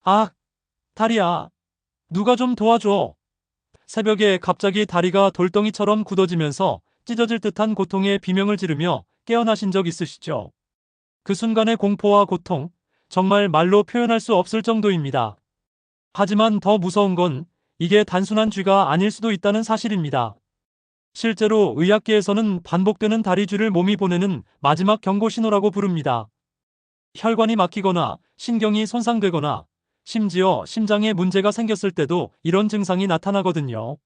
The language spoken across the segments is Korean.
아, 다리야. 누가 좀 도와줘. 새벽에 갑자기 다리가 돌덩이처럼 굳어지면서 찢어질 듯한 고통에 비명을 지르며 깨어나신 적 있으시죠? 그 순간의 공포와 고통, 정말 말로 표현할 수 없을 정도입니다. 하지만 더 무서운 건 이게 단순한 쥐가 아닐 수도 있다는 사실입니다. 실제로 의학계에서는 반복되는 다리쥐를 몸이 보내는 마지막 경고 신호라고 부릅니다. 혈관이 막히거나 신경이 손상되거나 심지어 심장에 문제가 생겼을 때도 이런 증상이 나타나거든요.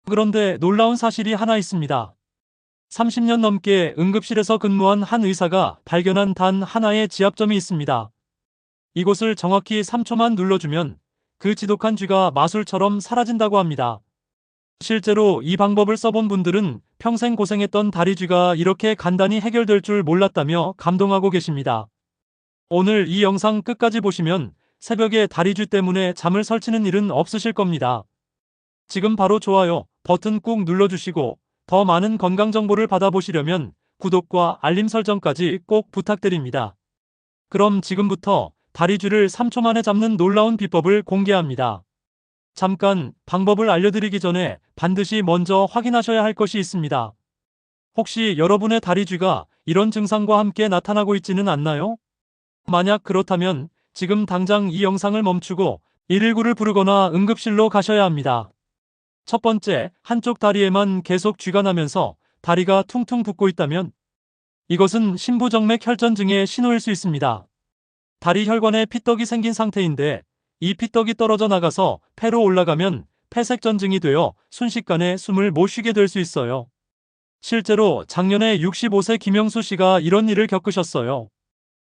그런데 놀라운 사실이 하나 있습니다. 30년 넘게 응급실에서 근무한 한 의사가 발견한 단 하나의 지압점이 있습니다. 이곳을 정확히 3초만 눌러주면 그 지독한 쥐가 마술처럼 사라진다고 합니다. 실제로 이 방법을 써본 분들은 평생 고생했던 다리쥐가 이렇게 간단히 해결될 줄 몰랐다며 감동하고 계십니다. 오늘 이 영상 끝까지 보시면 새벽에 다리쥐 때문에 잠을 설치는 일은 없으실 겁니다. 지금 바로 좋아요 버튼 꾹 눌러주시고 더 많은 건강 정보를 받아보시려면 구독과 알림 설정까지 꼭 부탁드립니다. 그럼 지금부터 다리쥐를 3초 만에 잡는 놀라운 비법을 공개합니다. 잠깐 방법을 알려드리기 전에 반드시 먼저 확인하셔야 할 것이 있습니다. 혹시 여러분의 다리쥐가 이런 증상과 함께 나타나고 있지는 않나요? 만약 그렇다면 지금 당장 이 영상을 멈추고 119를 부르거나 응급실로 가셔야 합니다. 첫 번째, 한쪽 다리에만 계속 쥐가 나면서 다리가 퉁퉁 붓고 있다면 이것은 심부정맥 혈전증의 신호일 수 있습니다. 다리 혈관에 피떡이 생긴 상태인데 이 피떡이 떨어져 나가서 폐로 올라가면 폐색전증이 되어 순식간에 숨을 못 쉬게 될 수 있어요. 실제로 작년에 65세 김영수 씨가 이런 일을 겪으셨어요.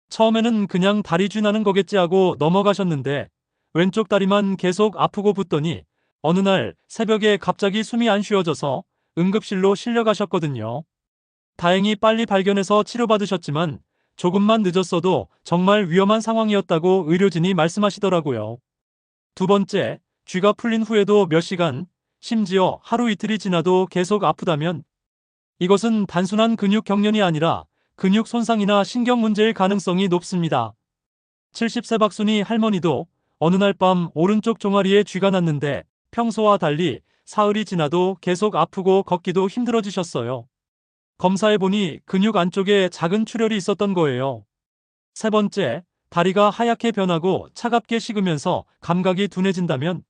처음에는 그냥 다리쥐 나는 거겠지 하고 넘어가셨는데 왼쪽 다리만 계속 아프고 붓더니 어느 날 새벽에 갑자기 숨이 안 쉬어져서 응급실로 실려가셨거든요. 다행히 빨리 발견해서 치료받으셨지만 조금만 늦었어도 정말 위험한 상황이었다고 의료진이 말씀하시더라고요. 두 번째, 쥐가 풀린 후에도 몇 시간, 심지어 하루 이틀이 지나도 계속 아프다면 이것은 단순한 근육 경련이 아니라 근육 손상이나 신경 문제일 가능성이 높습니다. 70세 박순희 할머니도 어느 날 밤 오른쪽 종아리에 쥐가 났는데 평소와 달리 사흘이 지나도 계속 아프고 걷기도 힘들어지셨어요. 검사해보니 근육 안쪽에 작은 출혈이 있었던 거예요. 세 번째, 다리가 하얗게 변하고 차갑게 식으면서 감각이 둔해진다면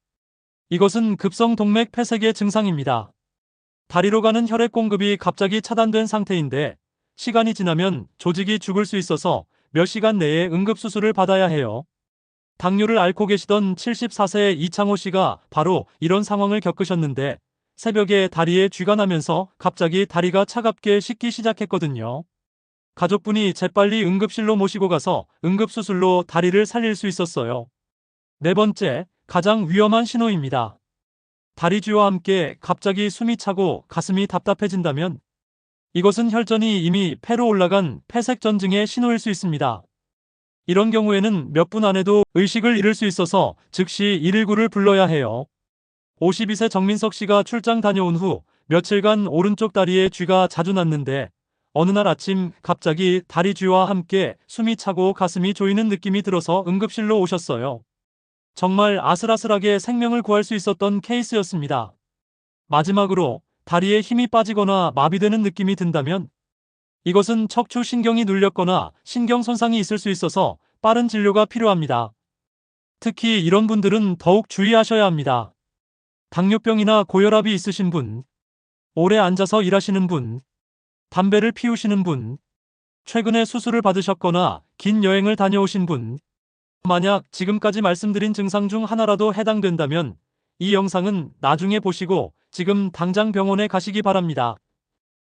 이것은 급성 동맥 폐색의 증상입니다. 다리로 가는 혈액 공급이 갑자기 차단된 상태인데 시간이 지나면 조직이 죽을 수 있어서 몇 시간 내에 응급수술을 받아야 해요. 당뇨를 앓고 계시던 74세 이창호 씨가 바로 이런 상황을 겪으셨는데 새벽에 다리에 쥐가 나면서 갑자기 다리가 차갑게 식기 시작했거든요. 가족분이 재빨리 응급실로 모시고 가서 응급수술로 다리를 살릴 수 있었어요. 네 번째, 가장 위험한 신호입니다. 다리쥐와 함께 갑자기 숨이 차고 가슴이 답답해진다면 이것은 혈전이 이미 폐로 올라간 폐색전증의 신호일 수 있습니다. 이런 경우에는 몇 분 안에도 의식을 잃을 수 있어서 즉시 119를 불러야 해요. 52세 정민석 씨가 출장 다녀온 후 며칠간 오른쪽 다리에 쥐가 자주 났는데 어느 날 아침 갑자기 다리 쥐와 함께 숨이 차고 가슴이 조이는 느낌이 들어서 응급실로 오셨어요. 정말 아슬아슬하게 생명을 구할 수 있었던 케이스였습니다. 마지막으로 다리에 힘이 빠지거나 마비되는 느낌이 든다면 이것은 척추 신경이 눌렸거나 신경 손상이 있을 수 있어서 빠른 진료가 필요합니다. 특히 이런 분들은 더욱 주의하셔야 합니다. 당뇨병이나 고혈압이 있으신 분, 오래 앉아서 일하시는 분, 담배를 피우시는 분, 최근에 수술을 받으셨거나 긴 여행을 다녀오신 분, 만약 지금까지 말씀드린 증상 중 하나라도 해당된다면 이 영상은 나중에 보시고 지금 당장 병원에 가시기 바랍니다.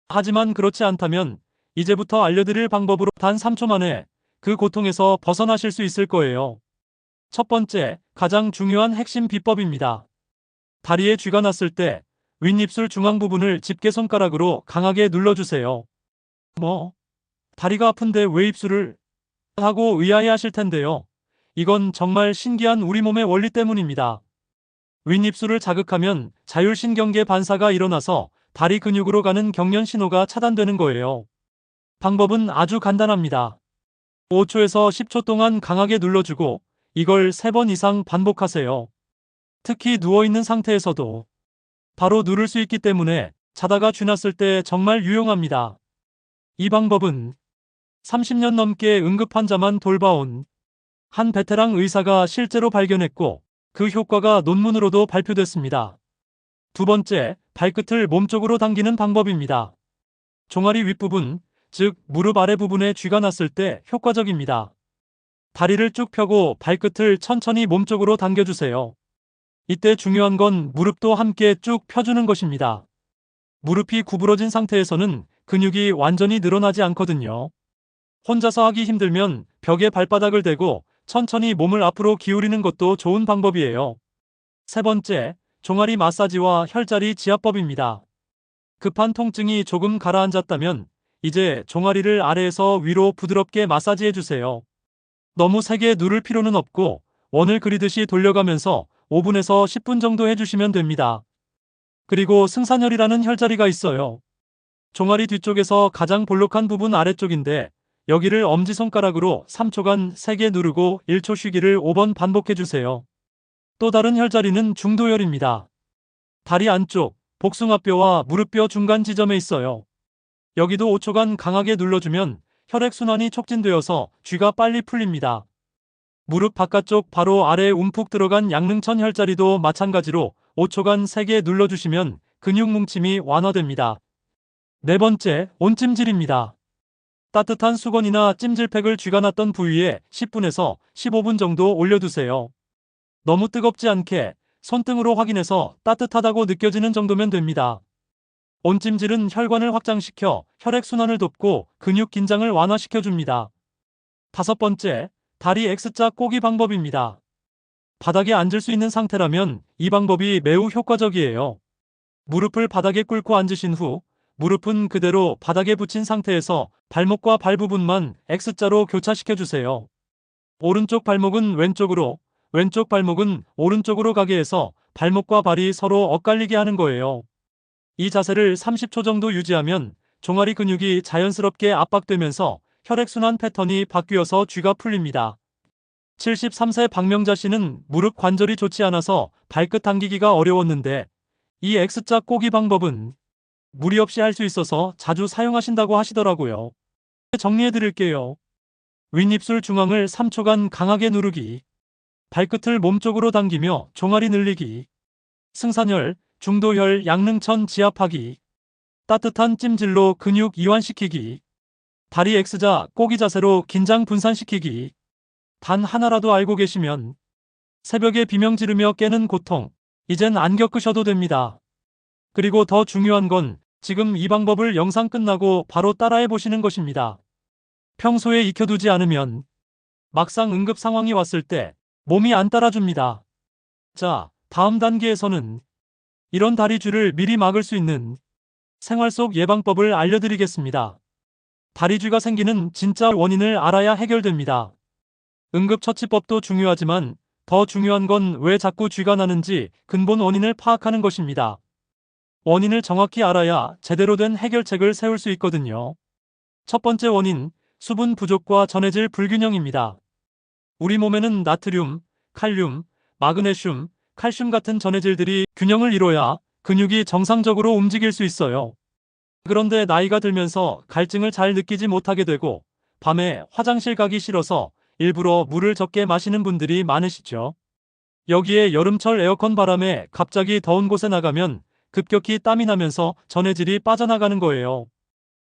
하지만 그렇지 않다면 이제부터 알려드릴 방법으로 단 3초 만에 그 고통에서 벗어나실 수 있을 거예요. 첫 번째, 가장 중요한 핵심 비법입니다. 다리에 쥐가 났을 때 윗입술 중앙 부분을 집게손가락으로 강하게 눌러주세요. 다리가 아픈데 왜 입술을? 하고 의아해하실 텐데요. 이건 정말 신기한 우리 몸의 원리 때문입니다. 윗입술을 자극하면 자율신경계 반사가 일어나서 다리 근육으로 가는 경련 신호가 차단되는 거예요. 방법은 아주 간단합니다. 5초에서 10초 동안 강하게 눌러주고 이걸 3번 이상 반복하세요. 특히 누워있는 상태에서도 바로 누를 수 있기 때문에 자다가 쥐났을 때 정말 유용합니다. 이 방법은 30년 넘게 응급 환자만 돌봐온 한 베테랑 의사가 실제로 발견했고 그 효과가 논문으로도 발표됐습니다. 두 번째, 발끝을 몸쪽으로 당기는 방법입니다. 종아리 윗부분, 즉 무릎 아래 부분에 쥐가 났을 때 효과적입니다. 다리를 쭉 펴고 발끝을 천천히 몸쪽으로 당겨주세요. 이때 중요한 건 무릎도 함께 쭉 펴주는 것입니다. 무릎이 구부러진 상태에서는 근육이 완전히 늘어나지 않거든요. 혼자서 하기 힘들면 벽에 발바닥을 대고 천천히 몸을 앞으로 기울이는 것도 좋은 방법이에요. 세 번째, 종아리 마사지와 혈자리 지압법입니다. 급한 통증이 조금 가라앉았다면 이제 종아리를 아래에서 위로 부드럽게 마사지해주세요. 너무 세게 누를 필요는 없고 원을 그리듯이 돌려가면서 5분에서 10분 정도 해주시면 됩니다. 그리고 승산혈이라는 혈자리가 있어요. 종아리 뒤쪽에서 가장 볼록한 부분 아래쪽인데 여기를 엄지손가락으로 3초간 세게 누르고 1초 쉬기를 5번 반복해주세요. 또 다른 혈자리는 중도혈입니다. 다리 안쪽, 복숭아뼈와 무릎뼈 중간 지점에 있어요. 여기도 5초간 강하게 눌러주면 혈액순환이 촉진되어서 쥐가 빨리 풀립니다. 무릎 바깥쪽 바로 아래에 움푹 들어간 양릉천 혈자리도 마찬가지로 5초간 세게 눌러주시면 근육 뭉침이 완화됩니다. 네 번째, 온찜질입니다. 따뜻한 수건이나 찜질팩을 쥐가 났던 부위에 10분에서 15분 정도 올려두세요. 너무 뜨겁지 않게 손등으로 확인해서 따뜻하다고 느껴지는 정도면 됩니다. 온찜질은 혈관을 확장시켜 혈액순환을 돕고 근육 긴장을 완화시켜줍니다. 다섯 번째, 다리 X자 꼬기 방법입니다. 바닥에 앉을 수 있는 상태라면 이 방법이 매우 효과적이에요. 무릎을 바닥에 꿇고 앉으신 후 무릎은 그대로 바닥에 붙인 상태에서 발목과 발 부분만 X자로 교차시켜주세요. 오른쪽 발목은 왼쪽으로, 왼쪽 발목은 오른쪽으로 가게 해서 발목과 발이 서로 엇갈리게 하는 거예요. 이 자세를 30초 정도 유지하면 종아리 근육이 자연스럽게 압박되면서 혈액순환 패턴이 바뀌어서 쥐가 풀립니다. 73세 박명자 씨는 무릎 관절이 좋지 않아서 발끝 당기기가 어려웠는데 이 X자 꼬기 방법은 무리 없이 할 수 있어서 자주 사용하신다고 하시더라고요. 정리해 드릴게요. 윗입술 중앙을 3초간 강하게 누르기, 발끝을 몸쪽으로 당기며 종아리 늘리기, 승산혈, 중도혈, 양릉천 지압하기, 따뜻한 찜질로 근육 이완시키기, 다리 X자 꼬기 자세로 긴장 분산시키기. 단 하나라도 알고 계시면 새벽에 비명 지르며 깨는 고통, 이젠 안 겪으셔도 됩니다. 그리고 더 중요한 건 지금 이 방법을 영상 끝나고 바로 따라해 보시는 것입니다. 평소에 익혀두지 않으면 막상 응급 상황이 왔을 때 몸이 안 따라줍니다. 자, 다음 단계에서는 이런 다리쥐를 미리 막을 수 있는 생활 속 예방법을 알려드리겠습니다. 다리쥐가 생기는 진짜 원인을 알아야 해결됩니다. 응급처치법도 중요하지만 더 중요한 건 왜 자꾸 쥐가 나는지 근본 원인을 파악하는 것입니다. 원인을 정확히 알아야 제대로 된 해결책을 세울 수 있거든요. 첫 번째 원인, 수분 부족과 전해질 불균형입니다. 우리 몸에는 나트륨, 칼륨, 마그네슘, 칼슘 같은 전해질들이 균형을 이뤄야 근육이 정상적으로 움직일 수 있어요. 그런데 나이가 들면서 갈증을 잘 느끼지 못하게 되고 밤에 화장실 가기 싫어서 일부러 물을 적게 마시는 분들이 많으시죠. 여기에 여름철 에어컨 바람에 갑자기 더운 곳에 나가면 급격히 땀이 나면서 전해질이 빠져나가는 거예요.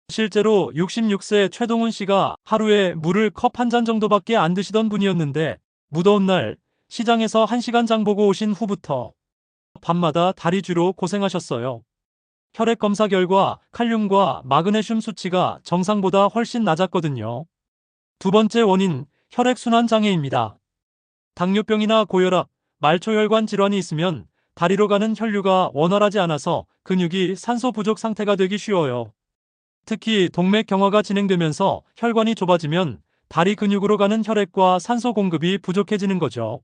실제로 66세 최동훈 씨가 하루에 물을 컵 한 잔 정도밖에 안 드시던 분이었는데 무더운 날 시장에서 1시간 장 보고 오신 후부터 밤마다 다리쥐로 고생하셨어요. 혈액 검사 결과 칼륨과 마그네슘 수치가 정상보다 훨씬 낮았거든요. 두 번째 원인, 혈액순환 장애입니다. 당뇨병이나 고혈압, 말초혈관 질환이 있으면 다리로 가는 혈류가 원활하지 않아서 근육이 산소 부족 상태가 되기 쉬워요. 특히 동맥경화가 진행되면서 혈관이 좁아지면 다리 근육으로 가는 혈액과 산소 공급이 부족해지는 거죠.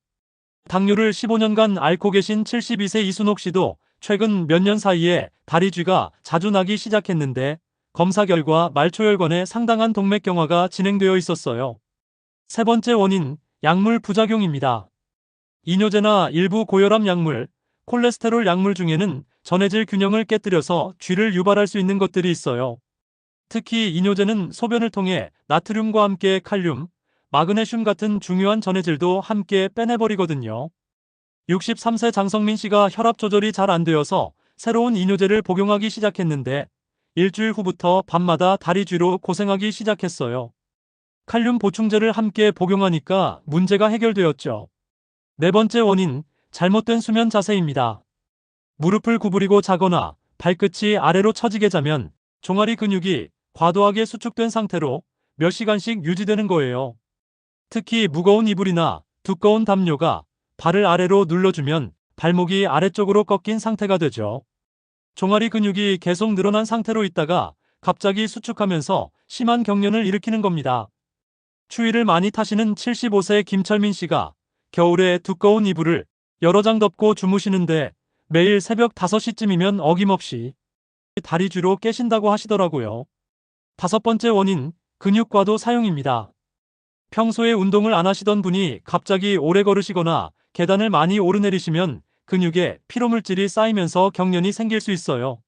당뇨를 15년간 앓고 계신 72세 이순옥 씨도 최근 몇 년 사이에 다리쥐가 자주 나기 시작했는데 검사 결과 말초혈관에 상당한 동맥경화가 진행되어 있었어요. 세 번째 원인, 약물 부작용입니다. 이뇨제나 일부 고혈압 약물, 콜레스테롤 약물 중에는 전해질 균형을 깨뜨려서 쥐를 유발할 수 있는 것들이 있어요. 특히 이뇨제는 소변을 통해 나트륨과 함께 칼륨, 마그네슘 같은 중요한 전해질도 함께 빼내버리거든요. 63세 장성민 씨가 혈압 조절이 잘 안 되어서 새로운 이뇨제를 복용하기 시작했는데 일주일 후부터 밤마다 다리 쥐로 고생하기 시작했어요. 칼륨 보충제를 함께 복용하니까 문제가 해결되었죠. 네 번째 원인, 잘못된 수면 자세입니다. 무릎을 구부리고 자거나 발끝이 아래로 처지게 자면 종아리 근육이 과도하게 수축된 상태로 몇 시간씩 유지되는 거예요. 특히 무거운 이불이나 두꺼운 담요가 발을 아래로 눌러주면 발목이 아래쪽으로 꺾인 상태가 되죠. 종아리 근육이 계속 늘어난 상태로 있다가 갑자기 수축하면서 심한 경련을 일으키는 겁니다. 추위를 많이 타시는 75세 김철민 씨가 겨울에 두꺼운 이불을 여러 장 덮고 주무시는데 매일 새벽 5시쯤이면 어김없이 다리 쥐로 깨신다고 하시더라고요. 다섯 번째 원인, 근육과도 사용입니다. 평소에 운동을 안 하시던 분이 갑자기 오래 걸으시거나 계단을 많이 오르내리시면 근육에 피로물질이 쌓이면서 경련이 생길 수 있어요.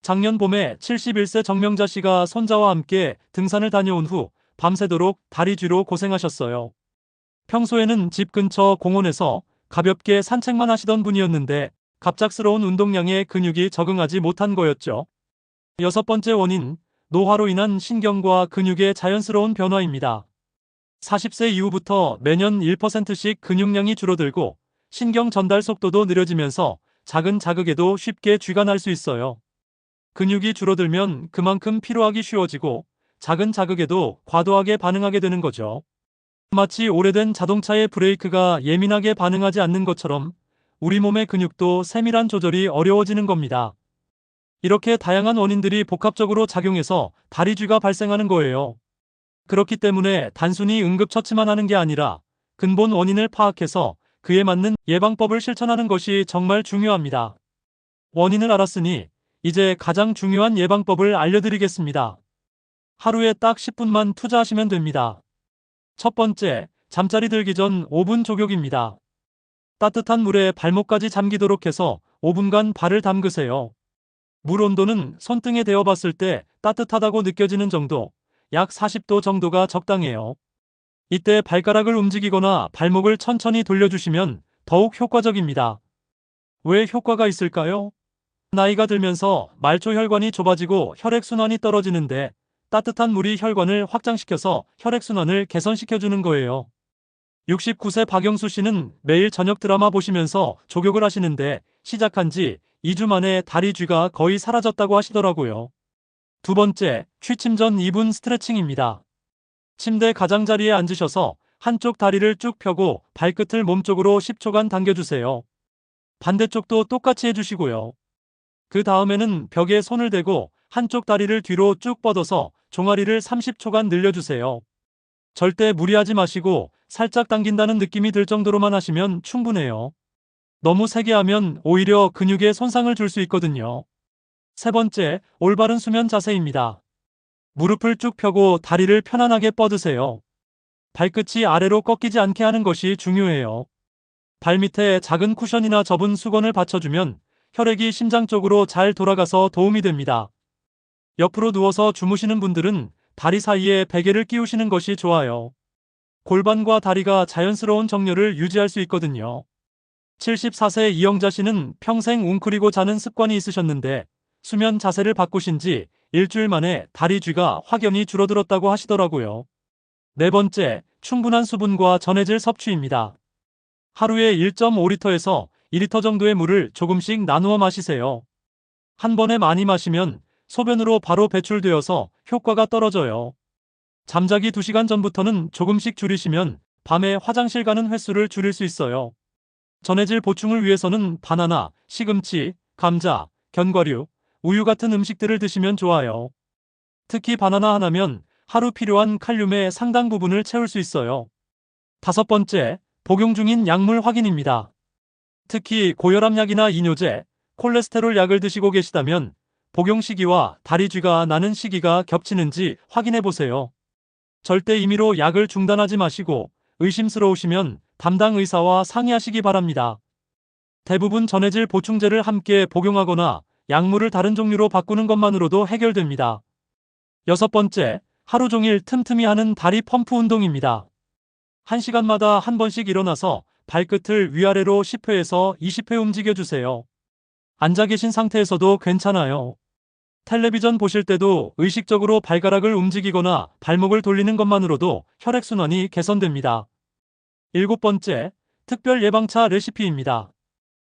작년 봄에 71세 정명자 씨가 손자와 함께 등산을 다녀온 후 밤새도록 다리 쥐로 고생하셨어요. 평소에는 집 근처 공원에서 가볍게 산책만 하시던 분이었는데 갑작스러운 운동량에 근육이 적응하지 못한 거였죠. 여섯 번째 원인, 노화로 인한 신경과 근육의 자연스러운 변화입니다. 40세 이후부터 매년 1%씩 근육량이 줄어들고 신경 전달 속도도 느려지면서 작은 자극에도 쉽게 쥐가 날 수 있어요. 근육이 줄어들면 그만큼 피로하기 쉬워지고 작은 자극에도 과도하게 반응하게 되는 거죠. 마치 오래된 자동차의 브레이크가 예민하게 반응하지 않는 것처럼 우리 몸의 근육도 세밀한 조절이 어려워지는 겁니다. 이렇게 다양한 원인들이 복합적으로 작용해서 다리쥐가 발생하는 거예요. 그렇기 때문에 단순히 응급처치만 하는 게 아니라 근본 원인을 파악해서 그에 맞는 예방법을 실천하는 것이 정말 중요합니다. 원인을 알았으니 이제 가장 중요한 예방법을 알려드리겠습니다. 하루에 딱 10분만 투자하시면 됩니다. 첫 번째, 잠자리 들기 전 5분 족욕입니다. 따뜻한 물에 발목까지 잠기도록 해서 5분간 발을 담그세요. 물 온도는 손등에 대어 봤을 때 따뜻하다고 느껴지는 정도, 약 40도 정도가 적당해요. 이때 발가락을 움직이거나 발목을 천천히 돌려주시면 더욱 효과적입니다. 왜 효과가 있을까요? 나이가 들면서 말초혈관이 좁아지고 혈액순환이 떨어지는데 따뜻한 물이 혈관을 확장시켜서 혈액순환을 개선시켜주는 거예요. 69세 박영수 씨는 매일 저녁 드라마 보시면서 족욕을 하시는데 시작한 지 2주 만에 다리 쥐가 거의 사라졌다고 하시더라고요. 두 번째, 취침 전 2분 스트레칭입니다. 침대 가장자리에 앉으셔서 한쪽 다리를 쭉 펴고 발끝을 몸쪽으로 10초간 당겨주세요. 반대쪽도 똑같이 해주시고요. 그 다음에는 벽에 손을 대고 한쪽 다리를 뒤로 쭉 뻗어서 종아리를 30초간 늘려주세요. 절대 무리하지 마시고 살짝 당긴다는 느낌이 들 정도로만 하시면 충분해요. 너무 세게 하면 오히려 근육에 손상을 줄 수 있거든요. 세 번째, 올바른 수면 자세입니다. 무릎을 쭉 펴고 다리를 편안하게 뻗으세요. 발끝이 아래로 꺾이지 않게 하는 것이 중요해요. 발밑에 작은 쿠션이나 접은 수건을 받쳐주면 혈액이 심장 쪽으로 잘 돌아가서 도움이 됩니다. 옆으로 누워서 주무시는 분들은 다리 사이에 베개를 끼우시는 것이 좋아요. 골반과 다리가 자연스러운 정렬을 유지할 수 있거든요. 74세 이영자 씨는 평생 웅크리고 자는 습관이 있으셨는데 수면 자세를 바꾸신 지 일주일 만에 다리 쥐가 확연히 줄어들었다고 하시더라고요. 네 번째, 충분한 수분과 전해질 섭취입니다. 하루에 1.5리터에서 2리터 정도의 물을 조금씩 나누어 마시세요. 한 번에 많이 마시면 소변으로 바로 배출되어서 효과가 떨어져요. 잠자기 2시간 전부터는 조금씩 줄이시면 밤에 화장실 가는 횟수를 줄일 수 있어요. 전해질 보충을 위해서는 바나나, 시금치, 감자, 견과류, 우유 같은 음식들을 드시면 좋아요. 특히 바나나 하나면 하루 필요한 칼륨의 상당 부분을 채울 수 있어요. 다섯 번째, 복용 중인 약물 확인입니다. 특히 고혈압 약이나 이뇨제, 콜레스테롤 약을 드시고 계시다면 복용 시기와 다리 쥐가 나는 시기가 겹치는지 확인해 보세요. 절대 임의로 약을 중단하지 마시고 의심스러우시면 담당 의사와 상의하시기 바랍니다. 대부분 전해질 보충제를 함께 복용하거나 약물을 다른 종류로 바꾸는 것만으로도 해결됩니다. 6번째, 하루 종일 틈틈이 하는 다리 펌프 운동입니다. 1시간마다 한 번씩 일어나서 발끝을 위아래로 10회에서 20회 움직여주세요. 앉아 계신 상태에서도 괜찮아요. 텔레비전 보실 때도 의식적으로 발가락을 움직이거나 발목을 돌리는 것만으로도 혈액순환이 개선됩니다. 7번째, 특별 예방차 레시피입니다.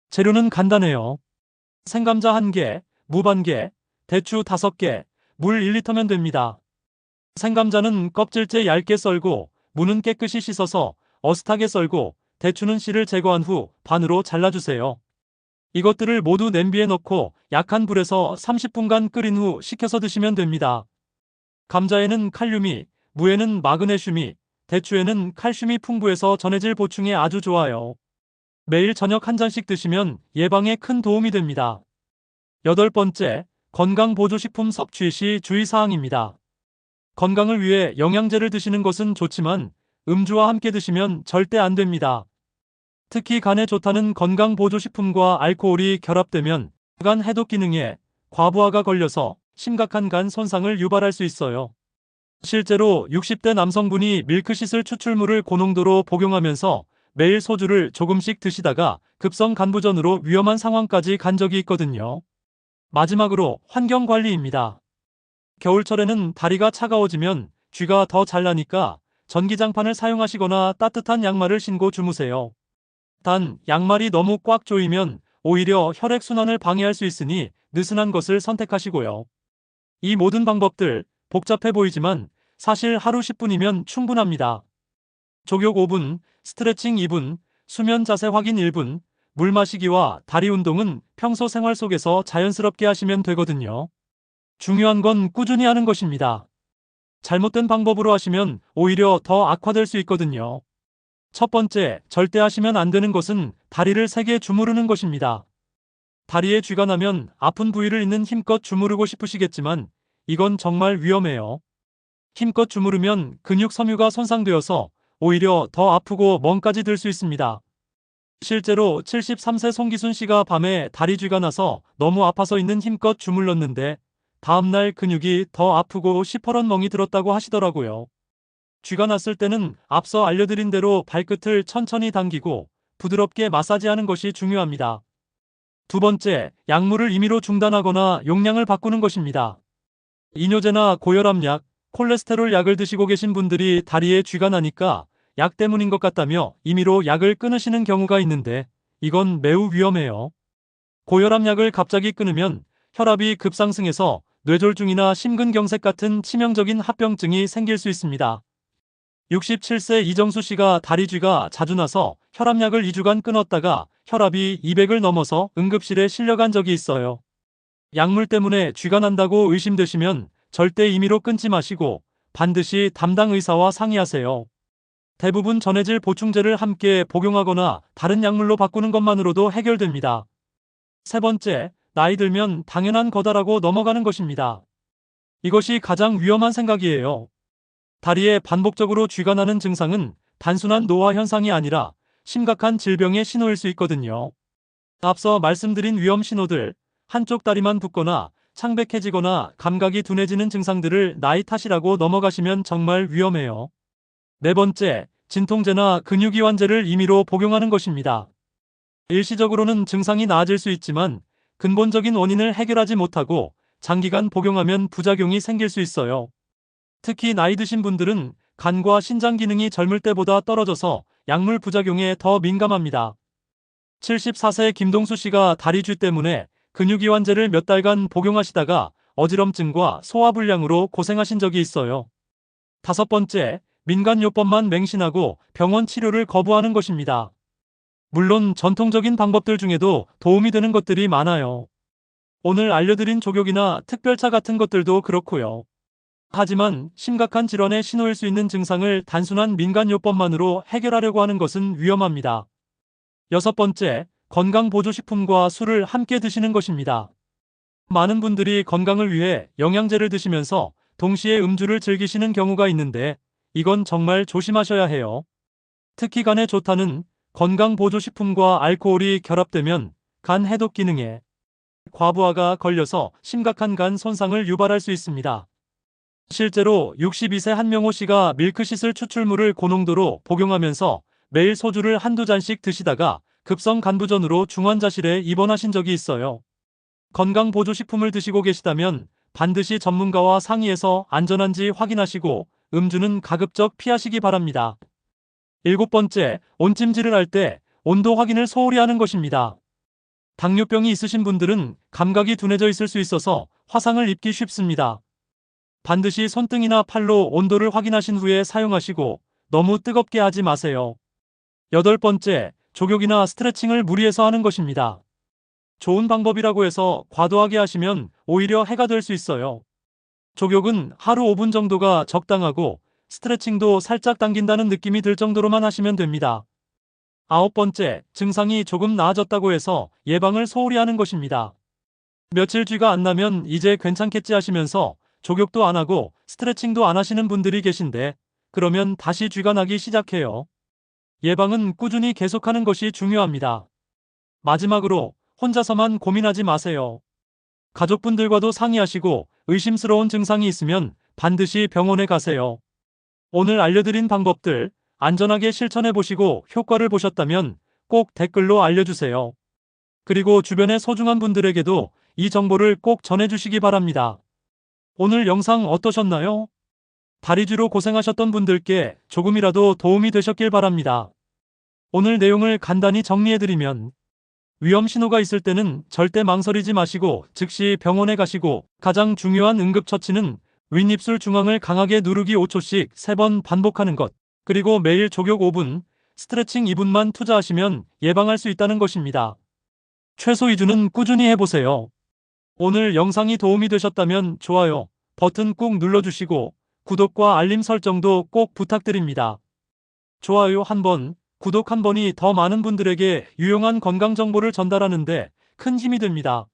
재료는 간단해요. 생감자 1개, 무 반개, 대추 5개, 물 1리터면 됩니다. 생감자는 껍질째 얇게 썰고 무는 깨끗이 씻어서 어슷하게 썰고 대추는 씨를 제거한 후 반으로 잘라주세요. 이것들을 모두 냄비에 넣고 약한 불에서 30분간 끓인 후 식혀서 드시면 됩니다. 감자에는 칼륨이, 무에는 마그네슘이, 대추에는 칼슘이 풍부해서 전해질 보충에 아주 좋아요. 매일 저녁 한 잔씩 드시면 예방에 큰 도움이 됩니다. 8번째, 건강보조식품 섭취 시 주의사항입니다. 건강을 위해 영양제를 드시는 것은 좋지만 음주와 함께 드시면 절대 안 됩니다. 특히 간에 좋다는 건강보조식품과 알코올이 결합되면 간 해독 기능에 과부하가 걸려서 심각한 간 손상을 유발할 수 있어요. 실제로 60대 남성분이 밀크시슬 추출물을 고농도로 복용하면서 매일 소주를 조금씩 드시다가 급성 간부전으로 위험한 상황까지 간 적이 있거든요. 마지막으로 환경관리입니다. 겨울철에는 다리가 차가워지면 쥐가 더 잘 나니까 전기장판을 사용하시거나 따뜻한 양말을 신고 주무세요. 단, 양말이 너무 꽉 조이면 오히려 혈액순환을 방해할 수 있으니 느슨한 것을 선택하시고요. 이 모든 방법들 복잡해 보이지만 사실 하루 10분이면 충분합니다. 족욕 5분, 스트레칭 2분, 수면 자세 확인 1분, 물 마시기와 다리 운동은 평소 생활 속에서 자연스럽게 하시면 되거든요. 중요한 건 꾸준히 하는 것입니다. 잘못된 방법으로 하시면 오히려 더 악화될 수 있거든요. 첫 번째, 절대 하시면 안 되는 것은 다리를 세게 주무르는 것입니다. 다리에 쥐가 나면 아픈 부위를 있는 힘껏 주무르고 싶으시겠지만 이건 정말 위험해요. 힘껏 주무르면 근육 섬유가 손상되어서 오히려 더 아프고 멍까지 들 수 있습니다. 실제로 73세 송기순 씨가 밤에 다리 쥐가 나서 너무 아파서 있는 힘껏 주물렀는데 다음날 근육이 더 아프고 시퍼런 멍이 들었다고 하시더라고요. 쥐가 났을 때는 앞서 알려드린 대로 발끝을 천천히 당기고 부드럽게 마사지하는 것이 중요합니다. 두 번째, 약물을 임의로 중단하거나 용량을 바꾸는 것입니다. 이뇨제나 고혈압약, 콜레스테롤 약을 드시고 계신 분들이 다리에 쥐가 나니까 약 때문인 것 같다며 임의로 약을 끊으시는 경우가 있는데 이건 매우 위험해요. 고혈압약을 갑자기 끊으면 혈압이 급상승해서 뇌졸중이나 심근경색 같은 치명적인 합병증이 생길 수 있습니다. 67세 이정수 씨가 다리 쥐가 자주 나서 혈압약을 2주간 끊었다가 혈압이 200을 넘어서 응급실에 실려간 적이 있어요. 약물 때문에 쥐가 난다고 의심되시면 절대 임의로 끊지 마시고 반드시 담당 의사와 상의하세요. 대부분 전해질 보충제를 함께 복용하거나 다른 약물로 바꾸는 것만으로도 해결됩니다. 세 번째, 나이 들면 당연한 거다라고 넘어가는 것입니다. 이것이 가장 위험한 생각이에요. 다리에 반복적으로 쥐가 나는 증상은 단순한 노화 현상이 아니라 심각한 질병의 신호일 수 있거든요. 앞서 말씀드린 위험 신호들, 한쪽 다리만 붓거나 창백해지거나 감각이 둔해지는 증상들을 나이 탓이라고 넘어가시면 정말 위험해요. 네 번째, 진통제나 근육이완제를 임의로 복용하는 것입니다. 일시적으로는 증상이 나아질 수 있지만 근본적인 원인을 해결하지 못하고 장기간 복용하면 부작용이 생길 수 있어요. 특히 나이 드신 분들은 간과 신장 기능이 젊을 때보다 떨어져서 약물 부작용에 더 민감합니다. 74세 김동수 씨가 다리 쥐 때문에 근육이완제를 몇 달간 복용하시다가 어지럼증과 소화불량으로 고생하신 적이 있어요. 다섯 번째, 민간요법만 맹신하고 병원 치료를 거부하는 것입니다. 물론 전통적인 방법들 중에도 도움이 되는 것들이 많아요. 오늘 알려드린 족욕이나 특별차 같은 것들도 그렇고요. 하지만 심각한 질환의 신호일 수 있는 증상을 단순한 민간요법만으로 해결하려고 하는 것은 위험합니다. 여섯 번째, 건강보조식품과 술을 함께 드시는 것입니다. 많은 분들이 건강을 위해 영양제를 드시면서 동시에 음주를 즐기시는 경우가 있는데 이건 정말 조심하셔야 해요. 특히 간에 좋다는 건강보조식품과 알코올이 결합되면 간 해독 기능에 과부하가 걸려서 심각한 간 손상을 유발할 수 있습니다. 실제로 62세 한명호 씨가 밀크시슬 추출물을 고농도로 복용하면서 매일 소주를 한두 잔씩 드시다가 급성 간부전으로 중환자실에 입원하신 적이 있어요. 건강보조식품을 드시고 계시다면 반드시 전문가와 상의해서 안전한지 확인하시고 음주는 가급적 피하시기 바랍니다. 7번째, 온찜질을 할 때 온도 확인을 소홀히 하는 것입니다. 당뇨병이 있으신 분들은 감각이 둔해져 있을 수 있어서 화상을 입기 쉽습니다. 반드시 손등이나 팔로 온도를 확인하신 후에 사용하시고 너무 뜨겁게 하지 마세요. 8번째, 족욕이나 스트레칭을 무리해서 하는 것입니다. 좋은 방법이라고 해서 과도하게 하시면 오히려 해가 될 수 있어요. 족욕은 하루 5분 정도가 적당하고 스트레칭도 살짝 당긴다는 느낌이 들 정도로만 하시면 됩니다. 9번째, 증상이 조금 나아졌다고 해서 예방을 소홀히 하는 것입니다. 며칠 쥐가 안 나면 이제 괜찮겠지 하시면서 족욕도 안 하고 스트레칭도 안 하시는 분들이 계신데 그러면 다시 쥐가 나기 시작해요. 예방은 꾸준히 계속하는 것이 중요합니다. 마지막으로 혼자서만 고민하지 마세요. 가족분들과도 상의하시고 의심스러운 증상이 있으면 반드시 병원에 가세요. 오늘 알려드린 방법들 안전하게 실천해보시고 효과를 보셨다면 꼭 댓글로 알려주세요. 그리고 주변의 소중한 분들에게도 이 정보를 꼭 전해주시기 바랍니다. 오늘 영상 어떠셨나요? 다리쥐로 고생하셨던 분들께 조금이라도 도움이 되셨길 바랍니다. 오늘 내용을 간단히 정리해드리면 위험 신호가 있을 때는 절대 망설이지 마시고 즉시 병원에 가시고 가장 중요한 응급처치는 윗입술 중앙을 강하게 누르기 5초씩 3번 반복하는 것, 그리고 매일 족욕 5분, 스트레칭 2분만 투자하시면 예방할 수 있다는 것입니다. 최소 2주는 꾸준히 해보세요. 오늘 영상이 도움이 되셨다면 좋아요 버튼 꾹 눌러주시고 구독과 알림 설정도 꼭 부탁드립니다. 좋아요 한 번, 구독 한 번이 더 많은 분들에게 유용한 건강 정보를 전달하는 데 큰 힘이 됩니다.